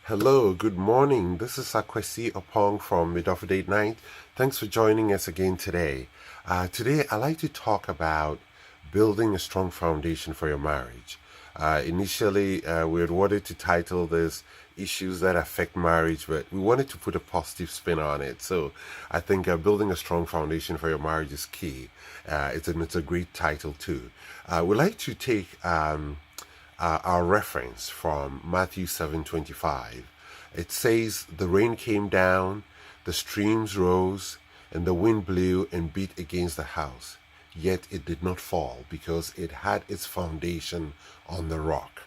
Hello, good morning. This is Sakwesi Opong from Mid of Date Night. Thanks for joining us again today. Today, I'd like to talk about building a strong foundation for your marriage. Initially, we had wanted to title this Issues That Affect Marriage, but we wanted to put a positive spin on it. So I think building a strong foundation for your marriage is key. It's a great title, too. We'd like to take our reference from Matthew 7:25. It says, "The rain came down, the streams rose, and the wind blew and beat against the house. Yet it did not fall because it had its foundation on the rock."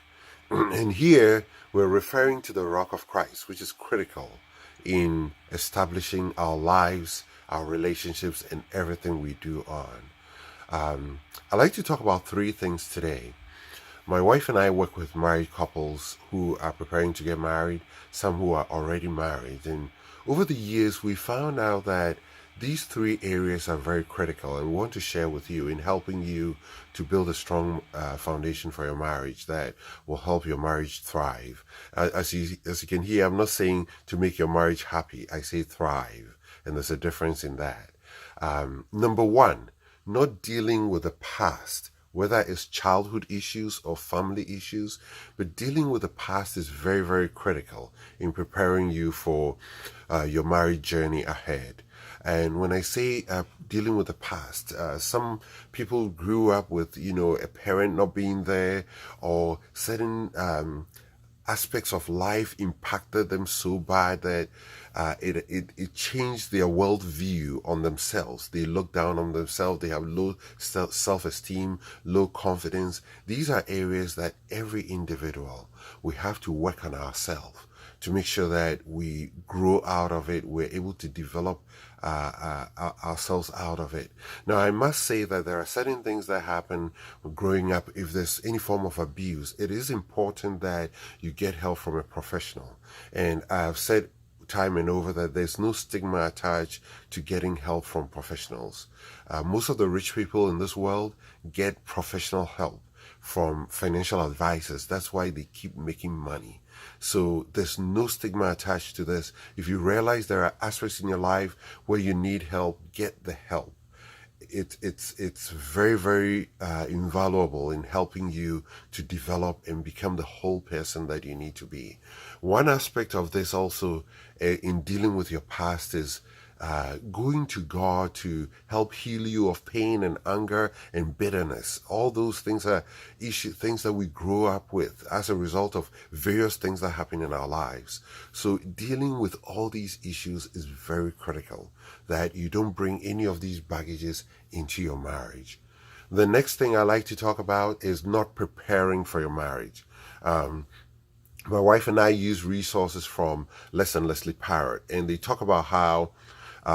And here we're referring to the rock of Christ, which is critical in establishing our lives, our relationships, and everything we do on. I'd like to talk about three things today. My wife and I work with married couples who are preparing to get married, some who are already married. And over the years, we found out that these three areas are very critical and we want to share with you in helping you to build a strong foundation for your marriage that will help your marriage thrive. As you can hear, I'm not saying to make your marriage happy. I say thrive. And there's a difference in that. Number one, not dealing with the past, whether it's childhood issues or family issues, but dealing with the past is very, very critical in preparing you for your marriage journey ahead. And when I say dealing with the past, some people grew up with, a parent not being there, or certain aspects of life impacted them so bad that it changed their worldview on themselves. They look down on themselves. They have low self-esteem, low confidence. These are areas that every individual, we have to work on ourselves to make sure that we grow out of it. We're able to develop ourselves out of it. Now, I must say that there are certain things that happen growing up. If there's any form of abuse, it is important that you get help from a professional. And I've said time and over that there's no stigma attached to getting help from professionals. Most of the rich people in this world get professional help from financial advisors. That's why they keep making money. So there's no stigma attached to this. If you realize there are aspects in your life where you need help, get the help. It's very, very invaluable in helping you to develop and become the whole person that you need to be. One aspect of this also in dealing with your past is going to God to help heal you of pain and anger and bitterness. All those things are things that we grow up with as a result of various things that happen in our lives. So dealing with all these issues is very critical, that you don't bring any of these baggages into your marriage. The next thing I like to talk about is not preparing for your marriage. My wife and I use resources from Les and Leslie Parrott, and they talk about how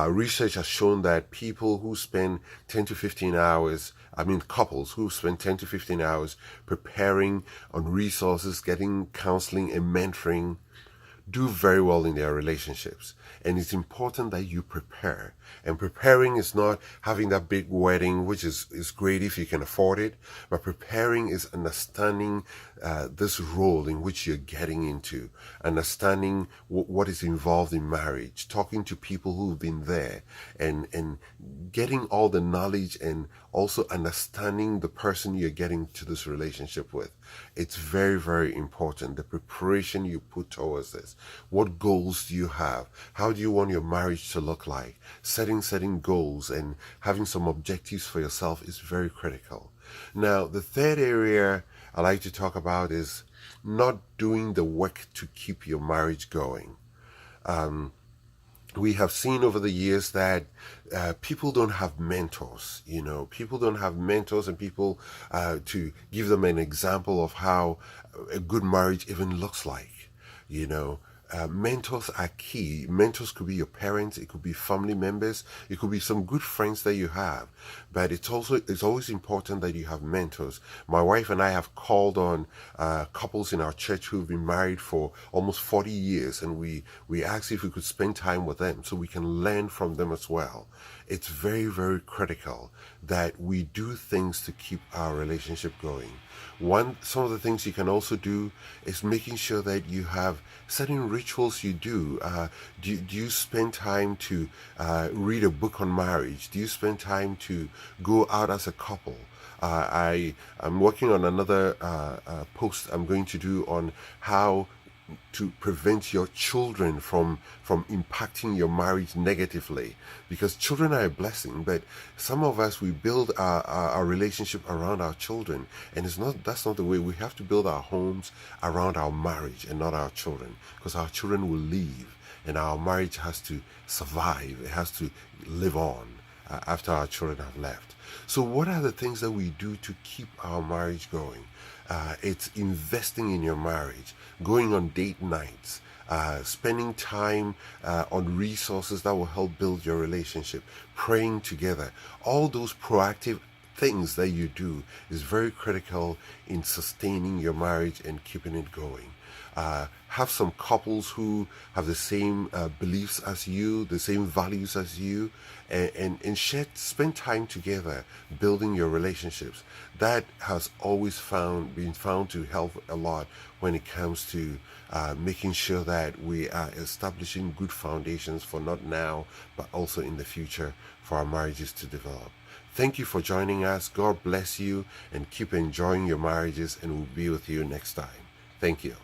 research has shown that people who spend 10 to 15 hours, couples who spend 10 to 15 hours preparing on resources, getting counseling and mentoring, do very well in their relationships. And it's important that you prepare. And preparing is not having that big wedding, which is great if you can afford it, but preparing is understanding this role in which you're getting into, understanding what is involved in marriage, talking to people who've been there, and getting all the knowledge and also understanding the person you're getting to this relationship with. It's very, very important, the preparation you put towards this. What goals do you have? How do you want your marriage to look like? Setting goals and having some objectives for yourself is very critical. Now, the third area I like to talk about is not doing the work to keep your marriage going. We have seen over the years that people don't have mentors. People don't have mentors and people to give them an example of how a good marriage even looks like. Mentors are key. Mentors could be your parents, it could be family members, it could be some good friends that you have. But it's always important that you have mentors. My wife and I have called on couples in our church who've been married for almost 40 years, and we asked if we could spend time with them so we can learn from them as well. it's very, very critical that we do things to keep our relationship going. Some of the things you can also do is making sure that you have certain rituals you do. Do you spend time to read a book on marriage? Do you spend time to go out as a couple? I am working on another post I'm going to do on how to prevent your children from impacting your marriage negatively, because children are a blessing, but some of us, we build our relationship around our children, and that's not the way. We have to build our homes around our marriage and not our children, because our children will leave and our marriage has to survive. It has to live on after our children have left. So what are the things that we do to keep our marriage going? It's investing in your marriage, going on date nights, spending time on resources that will help build your relationship, praying together. All those proactive things that you do is very critical in sustaining your marriage and keeping it going. Have some couples who have the same beliefs as you, the same values as you, and spend time together building your relationships. That has always been found to help a lot when it comes to making sure that we are establishing good foundations for not now, but also in the future for our marriages to develop. Thank you for joining us. God bless you and keep enjoying your marriages, and we'll be with you next time. Thank you.